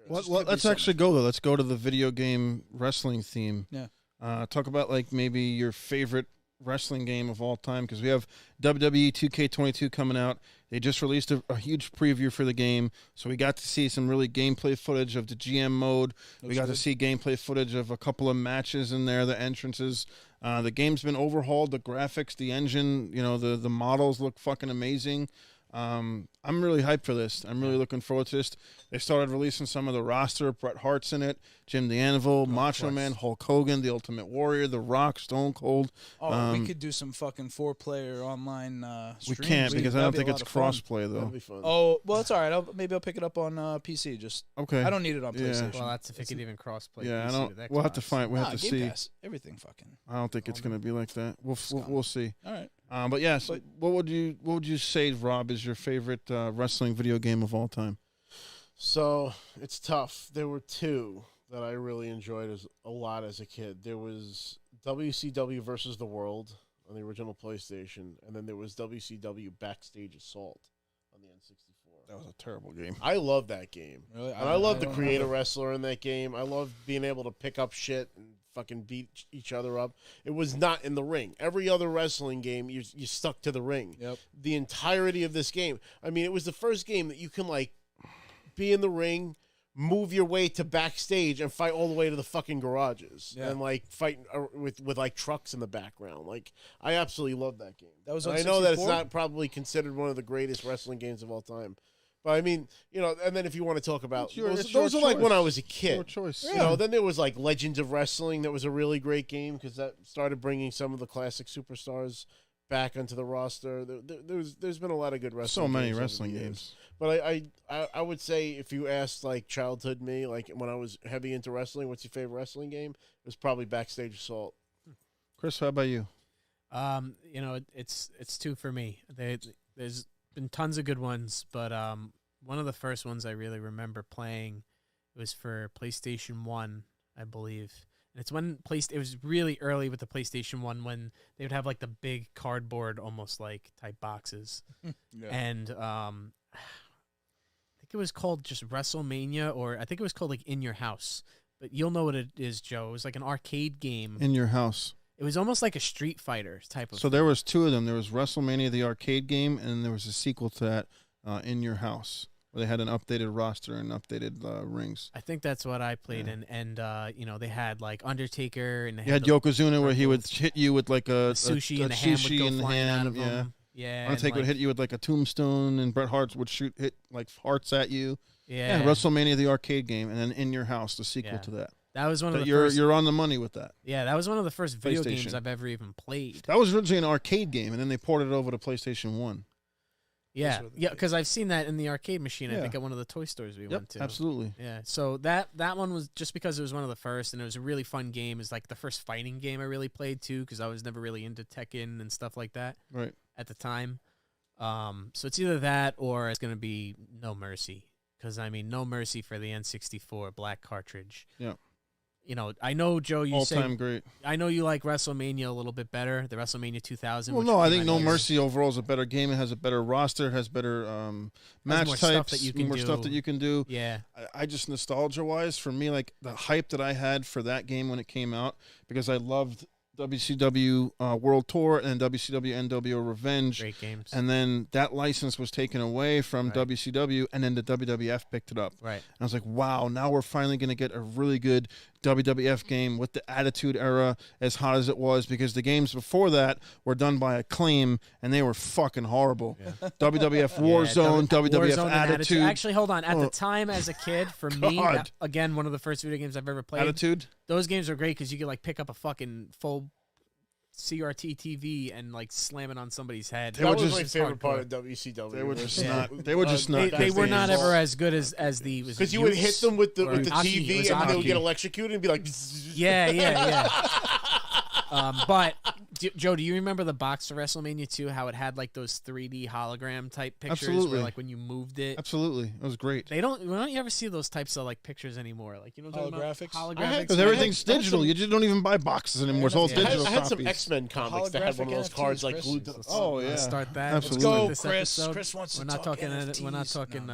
Let's actually go though. Let's go to the video game wrestling theme. Yeah. Talk about like maybe your favorite wrestling game of all time, because we have WWE 2K22 coming out. They just released a huge preview for the game, so we got to see some really gameplay footage of the GM mode. We got to see gameplay footage of a couple of matches in there, the entrances. The game's been overhauled, the graphics, the engine, the models look fucking amazing. I'm really hyped for this. I'm really looking forward to this. They started releasing some of the roster. Bret Hart's in it, Jim the Anvil, Macho Man, Hulk Hogan, The Ultimate Warrior, The Rock, Stone Cold. We could do some fucking 4-player online streams. We can't, because I don't think it's cross-play, though. That'd be fun. Oh, well, it's all right. Maybe I'll pick it up on PC. Okay. I don't need it on PlayStation. Well, that's if it could even cross-play. Yeah, PC I don't. with Xbox. We'll have to find. We'll have to Game see. Pass, everything fucking. I don't think it's going to be like that. We'll see. All right. But yes, what would you say, Rob, is your favorite wrestling video game of all time? So it's tough. There were two that I really enjoyed a lot as a kid. There was WCW versus the World on the original PlayStation, and then there was WCW Backstage Assault on the N64. That was a terrible game. I love that game. Really? And I love the creator wrestler in that game. I love being able to pick up shit and fucking beat each other up. It was not in the ring. Every other wrestling game, you stuck to the ring. Yep. The entirety of this game. I mean, it was the first game that you can, like, be in the ring, move your way to backstage, and fight all the way to the fucking garages. Yeah. And, like, fight with like, trucks in the background. Like, I absolutely love that game. That was on I know that it's 64? not probably considered one of the greatest wrestling games of all time. But, I mean, and then if you want to talk about... Those are like when I was a kid. Your choice. Then there was, like, Legends of Wrestling. That was a really great game because that started bringing some of the classic superstars back onto the roster. There's been a lot of good wrestling So many games over wrestling the years. games. But I would say if you asked, like, childhood me, like, when I was heavy into wrestling, what's your favorite wrestling game? It was probably Backstage Assault. Chris, how about you? It's two for me. There's been tons of good ones, but one of the first ones I really remember playing, it was for PlayStation 1, I believe. And it's when it was really early with the PlayStation 1 when they would have like the big cardboard almost like type boxes. Yeah. And I think it was called just WrestleMania, or I think it was called like In Your House. But you'll know what it is, Joe. It was like an arcade game. In Your House. It was almost like a Street Fighter type of So there was two of them. There was WrestleMania, the arcade game, and there was a sequel to that, In Your House, where they had an updated roster and updated rings. I think that's what I played in, and they had like Undertaker, and they You had Yokozuna, where he would hit you with like a sushi, a and the ham would sushi go in the flying hand. out of him. Yeah, Undertaker would hit you with like a tombstone, and Bret Hart would hit like hearts at you. Yeah, WrestleMania, the arcade game, and then In Your House, the sequel to that. That was one of the first. first. You're on the money with that. Yeah, that was one of the first video PlayStation. games I've ever even played. That was originally an arcade game, and then they ported it over to PlayStation 1. Yeah, because I've seen that in the arcade machine. Yeah. I think at one of the toy stores we went to. Absolutely. Yeah, so that one was just because it was one of the first, and it was a really fun game. It's like the first fighting game I really played too, because I was never really into Tekken and stuff like that. Right. At the time, so it's either that or it's gonna be No Mercy, because I mean No Mercy for the N64 black cartridge. Yeah. I know, Joe, you say all-time great. I know you like WrestleMania a little bit better, the WrestleMania 2000. Well, no, I think No Mercy overall is a better game. It has a better roster. It has better match more types, stuff that you can more do. stuff that you can do. Yeah. I just, nostalgia-wise, for me, like the hype that I had for that game when it came out, because I loved WCW World Tour and WCW NWO Revenge. Great games. And then that license was taken away from WCW, and then the WWF picked it up. Right. And I was like, wow, now we're finally going to get a really good WWF game with the Attitude Era as hot as it was, because the games before that were done by Acclaim, and they were fucking horrible. Yeah. WWF Warzone, WWF Warzone Attitude. Actually, hold on. At the time as a kid, for me, again, one of the first video games I've ever played. Attitude? Those games are great because you could like pick up a fucking full CRT TV and like slam it on somebody's head. That was my favorite part of WCW. They were just not. They were just not. They were not ever as good as the. Because you would hit them with the Aki, TV and they would get electrocuted and be like. Yeah. But Joe, do you remember the box of WrestleMania 2? How it had like those 3D hologram type pictures, Absolutely. where like when you moved it. Absolutely, it was great. Don't you ever see those types of like pictures anymore? Like holographics. Holographics. Because everything's digital. You just don't even buy boxes anymore. It's all digital. I had some copies. X-Men comics that had one of those cards like glued to. Oh yeah. Let's start that. Absolutely. Let's go, Chris. Chris wants to talk NFT. We're not talking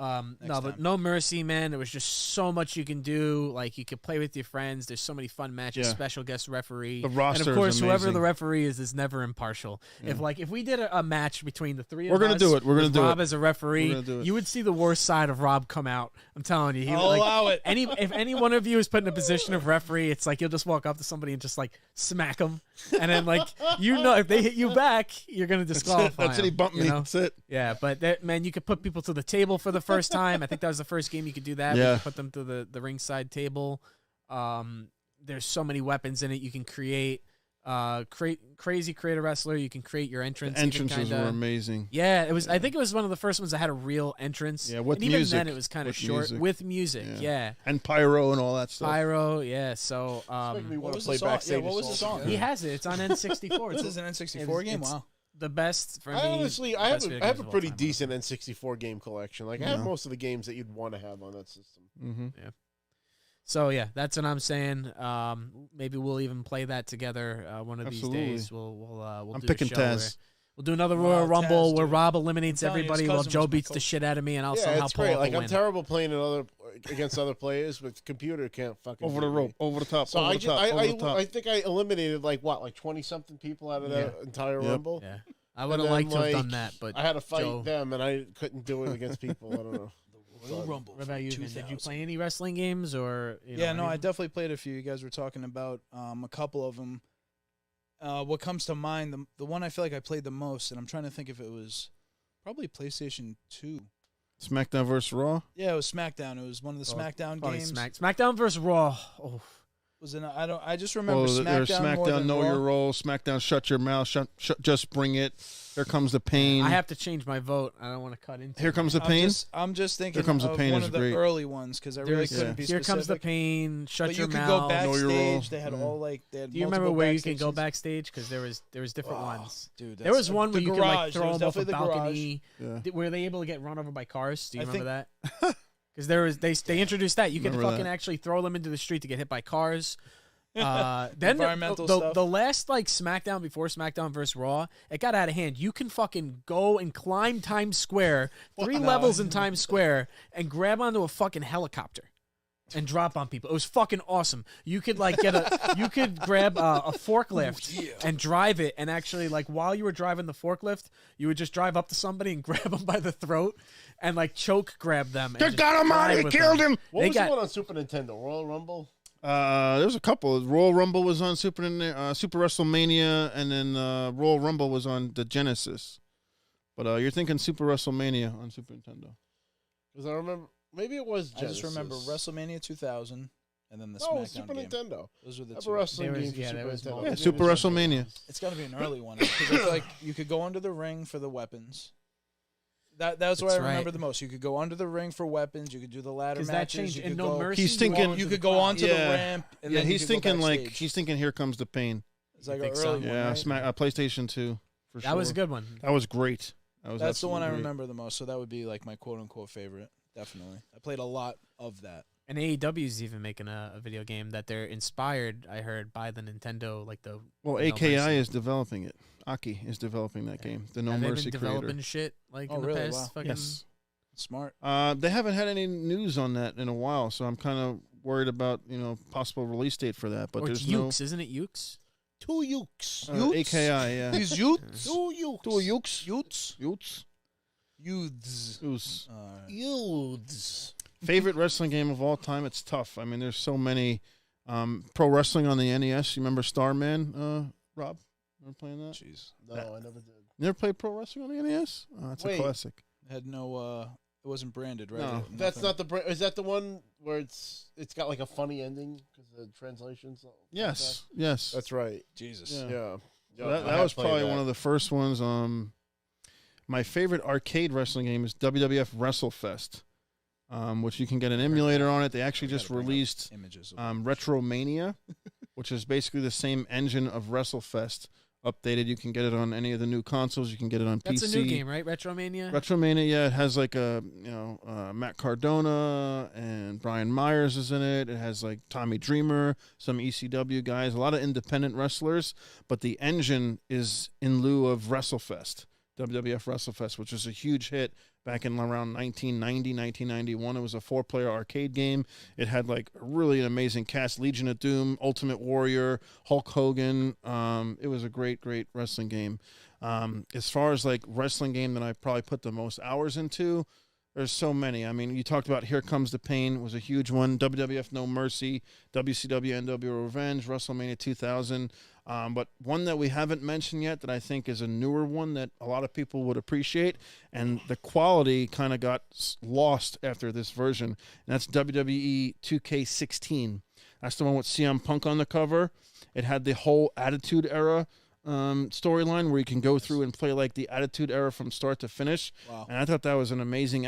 Next But time. No Mercy, man. There was just so much you can do. Like, you could play with your friends. There's so many fun matches. Yeah. Special guest referee. The roster and of course, is whoever amazing. the referee is never impartial. Yeah. If we did a match between the three of We're us, gonna do it. We're gonna with do Rob it. as a referee, We're gonna do it. you would see the worst side of Rob come out. I'm telling you. I'll allow it. If any one of you is put in a position of referee, it's like you'll just walk up to somebody and just like smack them, and then like if they hit you back, you're gonna disqualify. That's it. He them, bumped you me. know? That's it. Yeah, but man, you could put people to the table for the first time. I think that was the first game you could do that. Yeah. You could put them to the ringside table. There's so many weapons in it you can create. Create a wrestler. You can create your entrance. The entrances kinda, were amazing. Yeah, it was. I think it was one of the first ones that had a real entrance. Yeah, with and even music. then it was kind of With short music. with music. Yeah. And pyro and all that stuff. Pyro. Yeah. So Making me What want to was play the song? Backstage Yeah, what was the Assault song? again. he has it. It's on N64. This It's is an N64 game. it's Wow. the best for me. I honestly, I best have video I have games a of all pretty time, decent N64 game collection. Like I have Yeah. most of the games that you'd want to have on that system. Mm-hmm. So yeah, that's what I'm saying. Maybe we'll even play that together one of Absolutely. these days. We'll I'm do picking a show where Taz. we'll do another Oh, Royal Taz, Rumble where dude. Rob eliminates I'm telling you, his everybody while cousin Joe was my beats the coach. shit out of me, and I'll Yeah, somehow it's pull great. off Like a I'm win. terrible playing against other players, but the computer can't fucking Over beat the me. rope, over the top, So over I the just, top, over the top. I think I eliminated like 20 something people out of the entire Yep. Rumble. Yeah, I would have then, liked to have like, done that, but I had to fight Joe- them, and I couldn't do it against people. I don't know. Royal Rumble. What about you, Vin? Did you 2000. play any wrestling games or? Yeah, no, I definitely played a few. You guys were talking about a couple of them. What comes to mind, the one I feel like I played the most, and I'm trying to think if it was probably PlayStation 2. Smackdown versus Raw. Yeah, it was SmackDown. It was one of the SmackDown Probably games. SmackDown versus Raw. Oh, Was it? I just remember Oh, there's SmackDown more SmackDown, than know Raw. your role. SmackDown, shut your mouth. Shut, just bring it. Here comes the pain. I have to change my vote. I don't want to cut into. Here it. comes the pain. I'm just thinking Comes the of Pain one is of the great. early ones because I really There's- couldn't be Here specific. comes the pain. Shut But your you could mouth. go Know your role. backstage. They had Yeah. all like. They had Do you remember multiple where you can backstage go scenes. backstage? Because there was different ones. Dude, There was one the where you could garage. like There throw was them off a definitely the garage. balcony. Yeah. Were they able to get run over by cars? Do you I remember that? Because there was they introduced that you could Remember fucking that. actually throw them into the street to get hit by cars. Then Environmental the stuff. the last like SmackDown before SmackDown versus Raw, it got out of hand. You can fucking go and climb Times Square, 3 levels in Times Square, and grab onto a fucking helicopter and drop on people. It was fucking awesome. You could like you could grab a forklift and drive it, and actually like while you were driving the forklift, you would just drive up to somebody and grab them by the throat and like choke grab them. And Good just God Almighty, drive with killed them. him. What They was got- the one on Super Nintendo? Royal Rumble. There's a couple. Royal Rumble was on Super WrestleMania, and then Royal Rumble was on the Genesis. But you're thinking Super WrestleMania on Super Nintendo. Because I remember, maybe it was I Genesis. just remember WrestleMania 2000 and then the No, SmackDown Super game. Nintendo. Those were the That's two. a wrestling There was- game for yeah, there Super was Nintendo. both. Yeah, The Super game was WrestleMania. It's got to be an early one because I feel like you could go under the ring for the weapons. That's what I That's remember right. the most. You could go under the ring for weapons. You could do the ladder 'Cause that matches. changed. You And could No go, Mercy. He's thinking- You could go onto Yeah. the ramp. And Yeah, then you he's could go thinking like backstage. he's thinking. Here comes the pain. It's like You an think so? early one. Yeah, right? PlayStation 2 for sure. That was a good one. That was great. That was That's the one I absolutely great. remember the most. So that would be like my quote unquote favorite. Definitely, I played a lot of that. And AEW is even making a video game that they're inspired, I heard, by the Nintendo, like the. Well, No AKI Mercy. is developing it. Aki is developing that game. The No have they Mercy been creator. developing shit like Oh, in the really? past? Wow. Fucking, Yes. Smart. They haven't had any news on that in a while, so I'm kind of worried about possible release date for that. But or it's there's no Ukes, isn't it Ukes? Two Ukes. AKI. Yeah. These youths. Two Ukes. Two Ukes. Youths. Youths. Youths. Who's Youths. favorite wrestling game of all time? It's tough. I mean, there's so many. Pro wrestling on the NES. You remember Starman? Rob, remember playing that? Jeez. No, I never did. You never played pro wrestling on the NES? Oh, that's Wait. a classic. Had no. It wasn't branded, right? No. That's not the. Is that the one where it's got like a funny ending because the translations? Yes. Yes. That's right. Jesus. Yeah. Yeah. So that was probably one of the first ones. My favorite arcade wrestling game is WWF Wrestle Fest, which you can get an emulator on it. They actually just released images. Retromania, which is basically the same engine of WrestleFest updated. You can get it on any of the new consoles. You can get it on That's PC. a new game, right? Retromania? Retromania, yeah, it has like Matt Cardona and Brian Myers is in it. It has like Tommy Dreamer, some ECW guys, a lot of independent wrestlers, but the engine is in lieu of WrestleFest, WWF WrestleFest, which was a huge hit back in around 1990, 1991. It was a 4-player arcade game. It had like really an amazing cast: Legion of Doom, Ultimate Warrior, Hulk Hogan. It was a great wrestling game. As far as like wrestling game that I probably put the most hours into, there's so many. I mean, you talked about Here Comes the Pain was a huge one. WWF No Mercy, WCW NWO Revenge, WrestleMania 2000. But one that we haven't mentioned yet that I think is a newer one that a lot of people would appreciate, and the quality kind of got lost after this version, and that's WWE 2K16. That's the one with CM Punk on the cover. It had the whole Attitude Era storyline where you can go through and play like the Attitude Era from start to finish. Wow. And I thought that was an amazing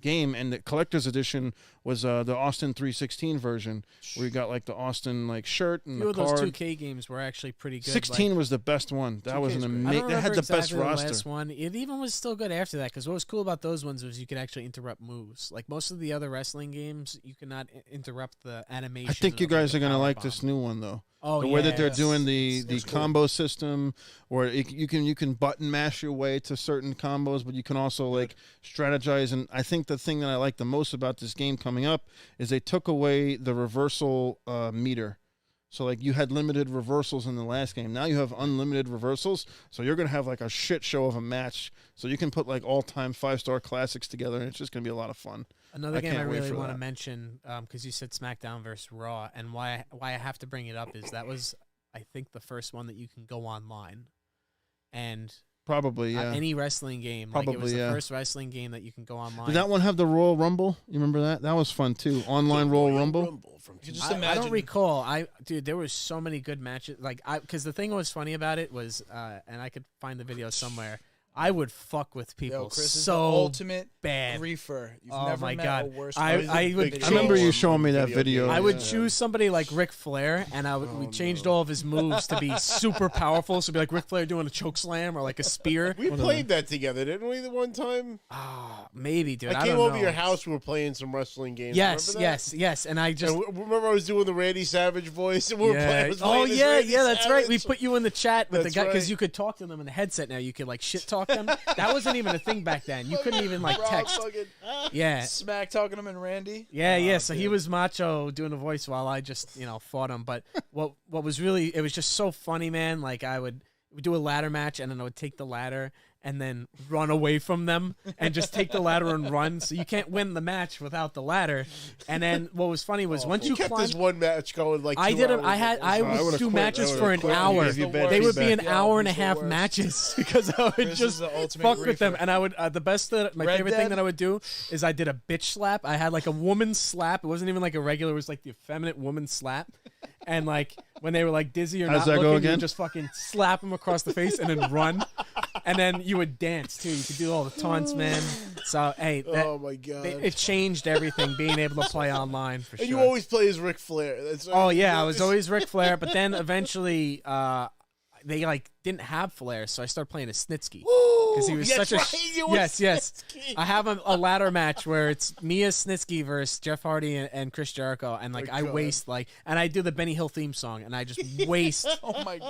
game. And the collector's edition was the Austin 316 version, where you got like the Austin like shirt and the card. Those 2K games were actually pretty good. 16 was the best one. That was an amazing. That had the best roster. The last one. It even was still good after that, because what was cool about those ones was you could actually interrupt moves. Like most of the other wrestling games, you could not interrupt the animation. I think you guys are gonna like this new one though. Oh, the way that they're doing the combo system, or you can button mash your way to certain combos, but you can also like strategize. And I think the thing that I like the most about this game coming up is they took away the reversal meter. So like you had limited reversals in the last game. Now you have unlimited reversals. So you're gonna have like a shit show of a match. So you can put like all-time 5-star classics together, and it's just gonna be a lot of fun. Another game I really want to mention, because you said SmackDown versus Raw, and why I have to bring it up is that was, I think, the first one that you can go online, and probably any wrestling game. Probably, like it was the first wrestling game that you can go online. Did that one have the Royal Rumble? You remember that? That was fun too. Online Royal Rumble. I don't recall. Dude, there was so many good matches. Like because the thing that was funny about it was, and I could find the video somewhere. I would fuck with people. Yo, Chris so is the ultimate bad griefer. You've oh never my met God! a worse I remember you showing me that video. I would choose somebody like Ric Flair, and we changed all of his moves to be super powerful. So it'd be like Ric Flair doing a choke slam or like a spear. We played that together, didn't we? The one time. Maybe, dude. I came over to your house. We were playing some wrestling games. Yes. And I just remember I was doing the Randy Savage voice, and we were playing. That's right. We put you in the chat with the guy because you could talk to them in the headset. Now you could like shit talk them. That wasn't even a thing back then. You couldn't even like text. Smack talking him and Randy. So he was macho doing the voice while I just fought him. But what was really, it was just so funny, man. Like I would do a ladder match, and then I would take the ladder and then run away from them and just take the ladder and run. So you can't win the match without the ladder. And then what was funny was once you kept this one match going like 2 hours. I would do matches for an hour. They would be an hour and a half matches because I would just fuck with them. And I would my favorite thing that I would do is I did a bitch slap. I had like a woman slap. It wasn't even like a regular. It was like the effeminate woman slap. And like when they were like dizzy or not looking, you would just fucking slap them across the face and then run. And then you would dance too. You could do all the taunts, man. So hey, oh my God, it changed everything. Being able to play online for sure. And you always play as Ric Flair. I was always Ric Flair. But then eventually, they like didn't have Flair, so I started playing as Snitsky because he was such a yes. I have a ladder match where it's me as Snitsky versus Jeff Hardy and Chris Jericho, and like I waste and I do the Benny Hill theme song, and I just waste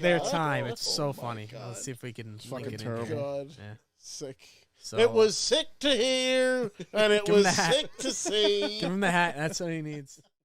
their time. It's so funny. God. Let's see if we can link it in here. God. Yeah. Sick. So, it was sick to hear, and it was sick to see. Give him the hat. That's what he needs.